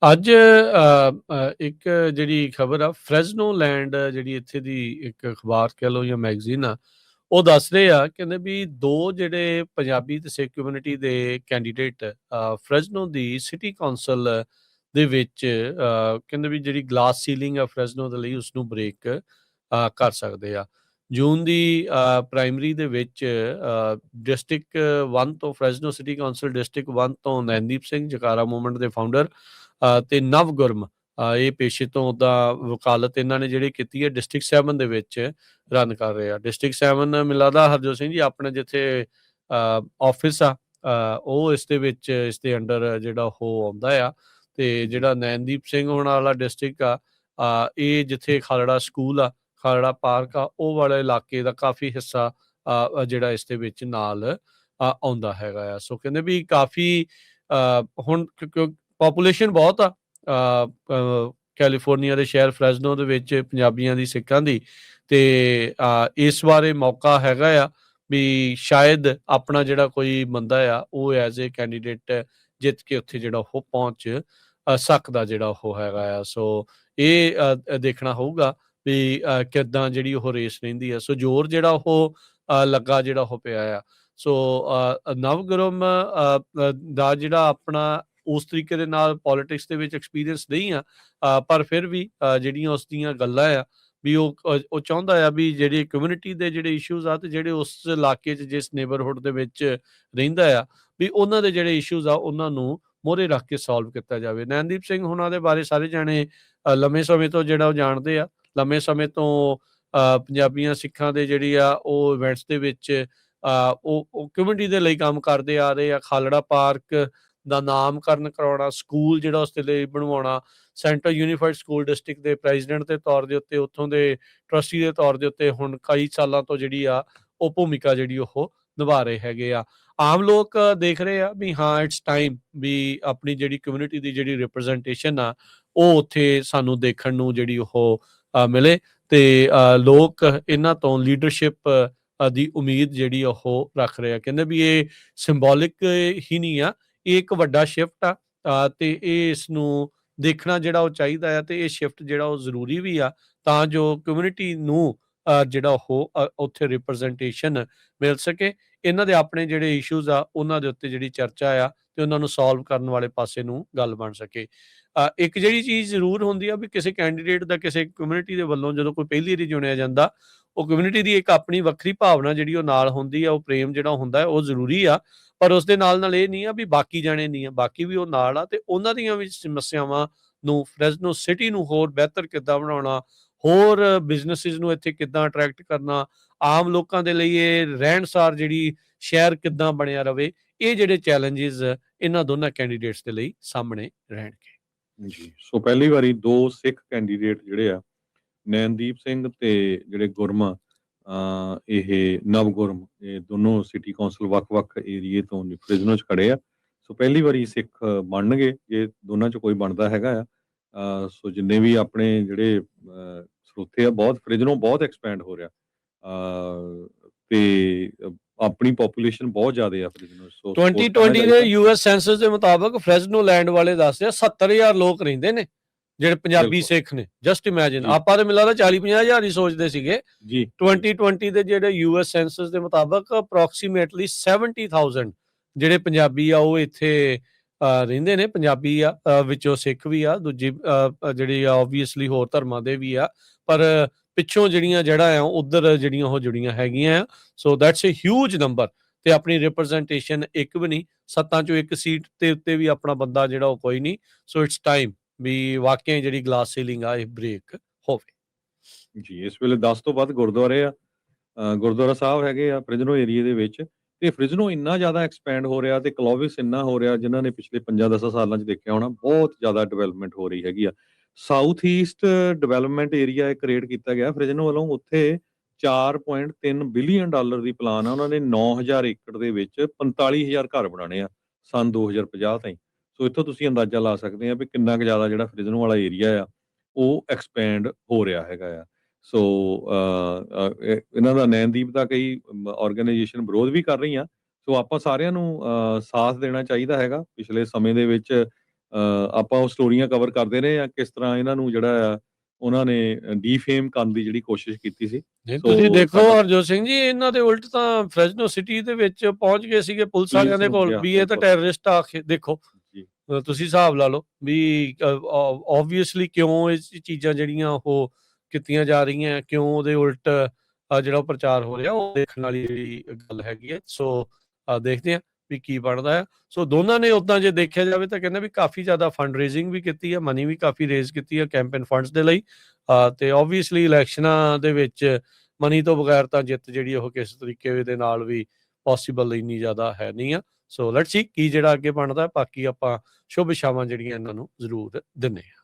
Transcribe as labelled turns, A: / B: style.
A: ਅੱਜ ਇੱਕ ਜਿਹੜੀ ਖਬਰ ਆ ਫਰੈਜ਼ਨੋ ਲੈਂਡ ਜਿਹੜੀ ਇੱਥੇ ਦੀ ਇੱਕ ਅਖਬਾਰ ਕਹਿ ਲਓ ਜਾਂ ਮੈਗਜ਼ੀਨ ਆ, ਉਹ ਦੱਸ ਰਹੇ ਆ ਕਹਿੰਦੇ ਵੀ 2 ਜਿਹੜੇ ਪੰਜਾਬੀ ਤੇ ਸਿੱਖ ਕਮਿਊਨਿਟੀ ਦੇ ਕੈਂਡੀਡੇਟ ਫਰੈਜ਼ਨੋ ਦੀ ਸਿਟੀ ਕੌਂਸਲ ਦੇ ਵਿੱਚ ਕਹਿੰਦੇ ਵੀ ਜਿਹੜੀ ਗਲਾਸ ਸੀਲਿੰਗ ਆ ਫਰੈਜ਼ਨੋ ਦੇ ਲਈ ਉਸਨੂੰ ਬ੍ਰੇਕ ਕਰ ਸਕਦੇ ਆ। ਜੂਨ ਦੀ ਪ੍ਰਾਇਮਰੀ ਦੇ ਵਿੱਚ ਡਿਸਟ੍ਰਿਕਟ 1 ਤੋਂ ਫਰੈਜ਼ਨੋ ਸਿਟੀ ਕੌਂਸਲ ਡਿਸਟ੍ਰਿਕਟ 1 ਤੋਂ ਨੈਨਦੀਪ ਸਿੰਘ ਜਕਾਰਾ ਮੂਵਮੈਂਟ ਦੇ ਫਾਊਂਡਰ ਤੇ ਨਵਗੁਰਮ ਇਹ ਪੇਸ਼ੇ ਤੋਂ ਉੱਦਾਂ ਵਕਾਲਤ ਇਹਨਾਂ ਨੇ ਜਿਹੜੀ ਕੀਤੀ ਹੈ ਡਿਸਟ੍ਰਿਕਟ 7 ਦੇ ਵਿੱਚ ਰਨ ਕਰ ਰਹੇ ਆ। ਡਿਸਟ੍ਰਿਕਟ 7 ਮੈਨੂੰ ਲੱਗਦਾ ਹਰਜੋਤ ਸਿੰਘ ਜੀ ਆਪਣੇ ਜਿੱਥੇ ਆਫਿਸ ਆ ਉਹ ਇਸ ਦੇ ਵਿੱਚ ਇਸ ਦੇ ਅੰਡਰ ਜਿਹੜਾ ਉਹ ਆਉਂਦਾ ਆ। ਤੇ ਜਿਹੜਾ ਨੈਨਦੀਪ ਸਿੰਘ ਹੋਣ ਵਾਲਾ ਡਿਸਟ੍ਰਿਕਟ ਆ ਇਹ ਜਿੱਥੇ ਖਾਲੜਾ ਸਕੂਲ ਆ, ਖਾਲੜਾ ਪਾਰਕ ਆ, ਉਹ ਵਾਲੇ ਇਲਾਕੇ ਦਾ ਕਾਫੀ ਹਿੱਸਾ ਜਿਹੜਾ ਇਸ ਦੇ ਵਿੱਚ ਨਾਲ ਆਉਂਦਾ ਹੈਗਾ ਆ। ਸੋ ਕਹਿੰਦੇ ਵੀ ਕਾਫੀ ਹੁਣ ਪਾਪੂਲੇਸ਼ਨ ਬਹੁਤ ਆ ਕੈਲੀਫੋਰਨੀਆ ਦੇ ਸ਼ਹਿਰ ਫਰੈਜ਼ਨੋ ਦੇ ਵਿੱਚ ਪੰਜਾਬੀਆਂ ਦੀ, ਸਿੱਖਾਂ ਦੀ, ਤੇ ਇਸ ਬਾਰੇ ਮੌਕਾ ਹੈਗਾ ਆ ਵੀ ਸ਼ਾਇਦ ਆਪਣਾ ਜਿਹੜਾ ਕੋਈ ਬੰਦਾ ਆ ਉਹ ਐਜ਼ ਏ ਕੈਂਡੀਡੇਟ ਜਿੱਤ ਕੇ ਉੱਥੇ ਜਿਹੜਾ ਉਹ ਪਹੁੰਚ ਸਕਦਾ ਜਿਹੜਾ ਉਹ ਹੈਗਾ ਆ। ਸੋ ਇਹ ਦੇਖਣਾ ਹੋਊਗਾ ਵੀ ਕਿੱਦਾਂ ਜਿਹੜੀ ਉਹ ਰੇਸ ਰਹਿੰਦੀ ਆ। ਸੋ ਜ਼ੋਰ ਜਿਹੜਾ ਉਹ ਲੱਗਾ ਜਿਹੜਾ ਉਹ ਪਿਆ ਆ। ਸੋ ਨਵਗੁਰਮ ਦਾ ਜਿਹੜਾ ਆਪਣਾ ਉਸ ਤਰੀਕੇ ਦੇ ਨਾਲ ਪੋਲੀਟਿਕਸ ਦੇ ਵਿੱਚ ਐਕਸਪੀਰੀਅੰਸ ਨਹੀਂ ਆ, ਪਰ ਫਿਰ ਵੀ ਜਿਹੜੀਆਂ ਉਸ ਦੀਆਂ ਗੱਲਾਂ ਆ ਵੀ ਉਹ ਚਾਹੁੰਦਾ ਆ ਵੀ ਜਿਹੜੀ ਕਮਿਊਨਿਟੀ ਦੇ ਜਿਹੜੇ ਇਸ਼ੂਜ਼ ਆ ਤੇ ਜਿਹੜੇ ਉਸ ਇਲਾਕੇ 'ਚ ਜਿਸ ਨੇਬਰਹੁੱਡ ਦੇ ਵਿੱਚ ਰਹਿੰਦਾ ਆ ਵੀ ਉਹਨਾਂ ਦੇ ਜਿਹੜੇ ਇਸ਼ੂਜ਼ ਆ ਉਹਨਾਂ ਨੂੰ ਮੋਹਰੇ ਰੱਖ ਕੇ ਸੋਲਵ ਕੀਤਾ ਜਾਵੇ। ਨੈਨਦੀਪ ਸਿੰਘ ਹੁਣਾਂ ਦੇ ਬਾਰੇ ਸਾਰੇ ਜਾਣੇ ਲੰਮੇ ਸਮੇਂ ਤੋਂ ਜਿਹੜਾ ਉਹ ਜਾਣਦੇ ਆ। ਲੰਮੇ ਸਮੇਂ ਤੋਂ ਪੰਜਾਬੀਆਂ ਸਿੱਖਾਂ ਦੇ ਜਿਹੜੀ ਆ ਉਹ ਇਵੈਂਟਸ ਦੇ ਵਿੱਚ ਉਹ ਕਮਿਊਨਿਟੀ ਦੇ ਲਈ ਕੰਮ ਕਰਦੇ ਆ ਰਹੇ ਆ। ਖਾਲੜਾ ਪਾਰਕ ਦਾ ਨਾਮਕਰਨ ਕਰਾਉਣਾ, ਸਕੂਲ ਜਿਹੜਾ ਉਸ ਦੇ ਲਈ ਬਣਵਾਉਣਾ, ਸੈਂਟਰਲ ਯੂਨੀਫਾਈਡ ਸਕੂਲ ਡਿਸਟ੍ਰਿਕਟ ਦੇ ਪ੍ਰੈਜ਼ੀਡੈਂਟ ਦੇ ਤੌਰ ਦੇ ਉੱਤੇ, ਉੱਥੋਂ ਦੇ ਟਰਸਟੀ ਦੇ ਤੌਰ ਦੇ ਉੱਤੇ ਹੁਣ ਕਈ ਸਾਲਾਂ ਤੋਂ ਜਿਹੜੀ ਆ ਉਹ ਭੂਮਿਕਾ ਜਿਹੜੀ ਉਹ ਨਿਭਾ ਰਹੇ ਹੈਗੇ ਆ। ਆਮ ਲੋਕ ਦੇਖ ਰਹੇ ਆ ਵੀ ਹਾਂ ਇਟਸ ਟਾਈਮ ਵੀ ਆਪਣੀ ਜਿਹੜੀ ਕਮਿਊਨਿਟੀ ਦੀ ਜਿਹੜੀ ਰਿਪਰੈਜ਼ੈਂਟੇਸ਼ਨ ਆ ਉਹ ਉੱਥੇ ਸਾਨੂੰ ਦੇਖਣ ਨੂੰ ਜਿਹੜੀ ਉਹ ਮਿਲੇ ਤੇ ਲੋਕ ਇਹਨਾਂ ਤੋਂ ਲੀਡਰਸ਼ਿਪ ਦੀ ਉਮੀਦ ਜਿਹੜੀ ਉਹ ਰੱਖ ਰਹੇ ਆ। ਕਹਿੰਦੇ ਵੀ ਇਹ ਸਿੰਬੋਲਿਕ ਹੀ ਨਹੀਂ ਆ, ਇਹ ਇੱਕ ਵੱਡਾ ਸ਼ਿਫਟ ਆ ਤੇ ਇਹ ਇਸ ਨੂੰ ਦੇਖਣਾ ਜਿਹੜਾ ਉਹ ਚਾਹੀਦਾ ਆ ਤੇ ਇਹ ਸ਼ਿਫਟ ਜਿਹੜਾ ਉਹ ਜ਼ਰੂਰੀ ਵੀ ਆ ਤਾਂ ਜੋ ਕਮਿਊਨਿਟੀ ਨੂੰ ਜਿਹੜਾ ਉਹ ਉੱਥੇ ਰਿਪਰੈਜ਼ੈਂਟੇਸ਼ਨ ਮਿਲ ਸਕੇ। ਇਹਨਾਂ ਦੇ ਆਪਣੇ ਜਿਹੜੇ ਇਸ਼ੂਜ਼ ਆ ਉਹਨਾਂ ਦੇ ਉੱਤੇ ਜਿਹੜੀ ਚਰਚਾ ਆ ਤੇ ਉਹਨਾਂ ਨੂੰ ਸੋਲਵ ਕਰਨ ਵਾਲੇ ਪਾਸੇ ਨੂੰ ਗੱਲ ਬਣ ਸਕੇ। ਇੱਕ ਜਿਹੜੀ ਚੀਜ਼ ਜ਼ਰੂਰ ਹੁੰਦੀ ਆ ਵੀ ਕਿਸੇ ਕੈਂਡੀਡੇਟ ਦਾ ਕਿਸੇ ਕਮਿਊਨਿਟੀ ਦੇ ਵੱਲੋਂ ਜਦੋਂ ਕੋਈ ਪਹਿਲੀ ਵਾਰੀ ਚੁਣਿਆ ਜਾਂਦਾ, ਉਹ ਕਮਿਊਨਿਟੀ ਦੀ ਇੱਕ ਆਪਣੀ ਵੱਖਰੀ ਭਾਵਨਾ ਜਿਹੜੀ ਉਹ ਨਾਲ ਹੁੰਦੀ ਆ, ਉਹ ਪ੍ਰੇਮ ਜਿਹੜਾ ਹੁੰਦਾ ਉਹ ਜ਼ਰੂਰੀ ਆ, ਪਰ ਉਸ ਦੇ ਨਾਲ ਇਹ ਨਹੀਂ ਆ ਵੀ ਬਾਕੀ ਜਾਣੇ ਨਹੀਂ ਆ, ਬਾਕੀ ਵੀ ਉਹ ਨਾਲ ਆ ਤੇ ਉਹਨਾਂ ਦੀਆਂ ਵੀ ਸਮੱਸਿਆਵਾਂ ਨੂੰ ਫਰੈਜ਼ਨੋ ਸਿਟੀ ਨੂੰ ਹੋਰ ਬਿਹਤਰ ਕਿੱਦਾਂ ਬਣਾਉਣਾ, ਹੋਰ ਬਿਜ਼ਨਸਿਸ ਨੂੰ ਇੱਥੇ ਕਿੱਦਾਂ ਅਟਰੈਕਟ ਕਰਨਾ, ਆਮ ਲੋਕਾਂ ਦੇ ਲਈ ਇਹ ਰਹਿਣਸਾਰ ਜਿਹੜੀ ਸ਼ਹਿਰ ਕਿੱਦਾਂ ਬਣਿਆ ਰਵੇ, ਇਹ ਜਿਹੜੇ ਚੈਲੰਜਿਸ ਇਹਨਾਂ ਦੋਨਾਂ ਕੈਂਡੀਡੇਟਸ ਦੇ ਲਈ ਸਾਹਮਣੇ ਰਹਿਣਗੇ।
B: ਜੀ, ਸੋ ਪਹਿਲੀ ਵਾਰੀ 2 ਸਿੱਖ ਕੈਂਡੀਡੇਟ ਜਿਹੜੇ ਆ ਨੈਨਦੀਪ ਸਿੰਘ ਤੇ ਜਿਹੜੇ ਗੁਰਮਾ ਇਹ ਨਵਗੁਰਮ, ਇਹ ਦੋਨੋਂ ਸਿਟੀ ਕੌਂਸਲ ਵੱਖ-ਵੱਖ ਏਰੀਏ ਤੋਂ ਫਰਿਜ਼ਨੋ 'ਚ ਖੜੇ ਆ। ਸੋ ਪਹਿਲੀ ਵਾਰੀ ਸਿੱਖ ਬਣਨਗੇ ਜੇ ਦੋਨਾਂ 'ਚ ਕੋਈ ਬਣਦਾ ਹੈਗਾ ਆ। ਸੋ ਜਿੰਨੇ ਵੀ ਆਪਣੇ ਜਿਹੜੇ ਸਰੋਤੇ ਆ, ਬਹੁਤ ਫਰਿਜ਼ਨੋ ਬਹੁਤ ਐਕਸਪੈਂਡ ਹੋ ਰਿਹਾ ਤੇ ਆਪਣੀ ਪੋਪੂਲੇਸ਼ਨ ਬਹੁਤ ਜ਼ਿਆਦਾ ਆ ਫਰਿਜ਼ਨੋ। ਸੋ
A: 2020 ਦੇ ਯੂਐਸ ਸੈਂਸਸ ਦੇ ਮੁਤਾਬਕ ਫਰੈਜ਼ਨੋ ਲੈਂਡ ਵਾਲੇ ਦੱਸਦੇ ਆ 70,000 ਲੋਕ ਰਹਿੰਦੇ ਨੇ ਜਿਹੜੇ ਪੰਜਾਬੀ ਸਿੱਖ ਨੇ। ਜਸਟ ਇਮੈਜਿਨ, ਆਪਾਂ ਤਾਂ ਮਿਲਦਾ 40-50,000 ਹੀ ਸੋਚਦੇ ਸੀਗੇ ਜੀ। 2020 ਦੇ ਜਿਹੜੇ ਯੂਐਸ ਸੈਂਸਸ ਦੇ ਮੁਤਾਬਕ ਅਪਰੋਕਸੀਮੇਟਲੀ 70,000 ਜਿਹੜੇ ਪੰਜਾਬੀ ਆ ਉਹ ਇੱਥੇ ਰਹਿੰਦੇ ਨੇ। ਪੰਜਾਬੀ ਆ ਵਿੱਚੋਂ ਸਿੱਖ ਵੀ ਆ, ਦੂਜੀ ਜਿਹੜੀ ਆ ਓਬਵੀਅਸਲੀ ਹੋਰ ਧਰਮਾਂ ਦੇ ਵੀ ਆ, ਪਰ ਪਿੱਛੋਂ ਜਿਹੜੀਆਂ ਜੜ੍ਹਾਂ ਆ ਉਧਰ ਜਿਹੜੀਆਂ ਉਹ ਜੁੜੀਆਂ ਹੈਗੀਆਂ ਆ। So that's a huge number ਤੇ ਆਪਣੀ ਰਿਪਰੈਜ਼ੈਂਟੇਸ਼ਨ ਇੱਕ ਵੀ ਨਹੀਂ, 7 ਚੋਂ 1 ਸੀਟ ਤੇ ਉੱਤੇ ਵੀ ਆਪਣਾ ਬੰਦਾ ਜਿਹੜਾ ਉਹ ਕੋਈ ਨਹੀਂ। ਸੋ ਇਟਸ ਟਾਈਮ ਵੀ ਵਾਕਿਆ ਜਿਹੜੀ ਗਲਾਸ ਸੀਲਿੰਗ ਆ ਇਹ ਬ੍ਰੇਕ ਹੋਵੇ
B: ਜੀ। ਇਸ ਵੇਲੇ 10 ਤੋਂ ਵੱਧ ਗੁਰਦੁਆਰੇ ਆ, ਗੁਰਦੁਆਰਾ ਸਾਹਿਬ ਹੈਗੇ ਆ ਫਰਿਜ਼ਨੋ ਏਰੀਏ ਦੇ ਵਿੱਚ, ਤੇ ਫਰਿਜ਼ਨੋ ਇੰਨਾ ਜ਼ਿਆਦਾ ਐਕਸਪੈਂਡ ਹੋ ਰਿਹਾ ਤੇ ਕਲੋਵਿਸ ਇੰਨਾ ਹੋ ਰਿਹਾ, ਜਿਨ੍ਹਾਂ ਨੇ ਪਿਛਲੇ 5-10 ਸਾਲਾਂ 'ਚ ਦੇਖਿਆ ਹੋਣਾ, ਬਹੁਤ ਜ਼ਿਆਦਾ ਡਿਵੈਲਪਮੈਂਟ ਹੋ ਰਹੀ ਹੈਗੀ ਆ। South East development area create ਕੀਤਾ ਗਿਆ ਫਰਿਜ਼ਨੋ ਵੱਲੋਂ, ਉੱਥੇ $4.3 ਬਿਲੀਅਨ ਦੀ ਪਲਾਨ ਆ। ਉਹਨਾਂ ਨੇ 9,000 ਏਕੜ ਦੇ ਵਿੱਚ 45,000 ਘਰ ਬਣਾਉਣੇ ਆ ਸੰਨ 2050 ਤਾਈਂ। ਸੋ ਇੱਥੋਂ ਤੁਸੀਂ ਅੰਦਾਜ਼ਾ ਲਾ ਸਕਦੇ ਆ ਵੀ ਕਿੰਨਾ ਕੁ ਜ਼ਿਆਦਾ ਜਿਹੜਾ ਫਰਿਜ਼ਨੋ ਵਾਲਾ ਏਰੀਆ ਆ ਉਹ ਐਕਸਪੈਂਡ ਹੋ ਰਿਹਾ ਹੈਗਾ ਆ। ਸੋ ਇਹਨਾਂ ਦਾ ਨੈਨਦੀਪ ਦਾ ਕਈ ਆਰਗੇਨਾਈਜੇਸ਼ਨ ਵਿਰੋਧ ਵੀ ਕਰ ਰਹੀਆਂ। ਸੋ ਆਪਾਂ ਸਾਰਿਆਂ ਨੂੰ ਸਾਥ ਦੇਣਾ ਚਾਹੀਦਾ ਹੈਗਾ। ਪਿਛਲੇ ਸਮੇਂ ਦੇ ਵਿੱਚ ਆਪਾਂ ਉਹ ਸਟੋਰੀਆਂ ਕਵਰ ਕਰਦੇ ਰਹੇ ਆ ਕਿਸ ਤਰ੍ਹਾਂ ਇਹਨਾਂ ਨੂੰ ਜਿਹੜਾ ਆ ਉਹਨਾਂ ਨੇ ਡੀਫੇਮ ਕਰਨ ਦੀ ਜਿਹੜੀ ਕੋਸ਼ਿਸ਼ ਕੀਤੀ ਸੀ।
A: ਨਹੀਂ
B: ਸੋ
A: ਤੁਸੀਂ ਦੇਖੋ
B: ਸਾਡਾ
A: ਹਰਜੋਤ ਸਿੰਘ ਜੀ, ਇਹਨਾਂ ਦੇ ਉਲਟ ਤਾਂ ਫ੍ਰੈਸਨੋ ਸਿਟੀ ਦੇ ਵਿੱਚ ਪਹੁੰਚ ਗਏ ਸੀਗੇ ਪੁਲਿਸ ਵਾਲਿਆਂ
B: ਪੁਲਿਸ
A: ਦੇ
B: ਨੂੰ
A: ਕੋਲ
B: ਕਿਹਾ
A: ਵੀ ਇਹ ਤਾਂ
B: ਬਿਲਕੁਲ
A: ਟੈਰਰਿਸਟ ਆ ਦੇਖੋ।
B: ਜੀ
A: ਤੁਸੀਂ ਹਿਸਾਬ ਲਾ ਲਓ ਵੀ ਆਬਵੀਅਸਲੀ ਕਿਉਂ ਇਹ ਚੀਜ਼ਾਂ ਜਿਹੜੀਆਂ ਉਹ ਕੀਤੀਆਂ ਜਾ ਰਹੀਆਂ, ਕਿਉਂ ਉਹਦੇ ਉਲਟ ਜਿਹੜਾ ਉਹ ਪ੍ਰਚਾਰ ਹੋ ਰਿਹਾ, ਉਹ ਦੇਖਣ ਵਾਲੀ ਜਿਹੜੀ ਗੱਲ ਹੈਗੀ ਹੈ। ਸੋ ਦੇਖਦੇ ਹਾਂ ਵੀ ਕੀ ਬਣਦਾ ਆ। ਸੋ ਦੋਨਾਂ ਨੇ ਉੱਦਾਂ ਜੇ ਦੇਖਿਆ ਜਾਵੇ ਤਾਂ ਕਹਿੰਦੇ ਵੀ ਕਾਫੀ ਜ਼ਿਆਦਾ ਫੰਡ ਰੇਜ਼ਿੰਗ ਵੀ ਕੀਤੀ ਹੈ, ਮਨੀ ਵੀ ਕਾਫੀ ਰੇਜ਼ ਕੀਤੀ ਹੈ ਕੈਂਪੇਨ ਫੰਡਸ ਦੇ ਲਈ। ਤੇ ਆਬਵੀਅਸਲੀ ਇਲੈਕਸ਼ਨਾਂ ਦੇ ਵਿੱਚ ਮਨੀ ਤੋਂ ਬਗੈਰ ਤਾਂ ਜਿੱਤ ਜਿਹੜੀ ਉਹ ਕਿਸ ਤਰੀਕੇ ਦੇ ਨਾਲ ਵੀ ਪੋਸੀਬਲ ਇੰਨੀ ਜ਼ਿਆਦਾ ਹੈ ਨਹੀਂ ਆ। ਸੋ ਲੈਟਸ ਸੀ ਕੀ ਜਿਹੜਾ ਅੱਗੇ ਬਣਦਾ। ਬਾਕੀ ਆਪਾਂ ਸ਼ੁਭ ਇਛਾਵਾਂ ਜਿਹੜੀਆਂ ਇਹਨਾਂ ਨੂੰ ਜ਼ਰੂਰ ਦਿੰਦੇ ਹਾਂ।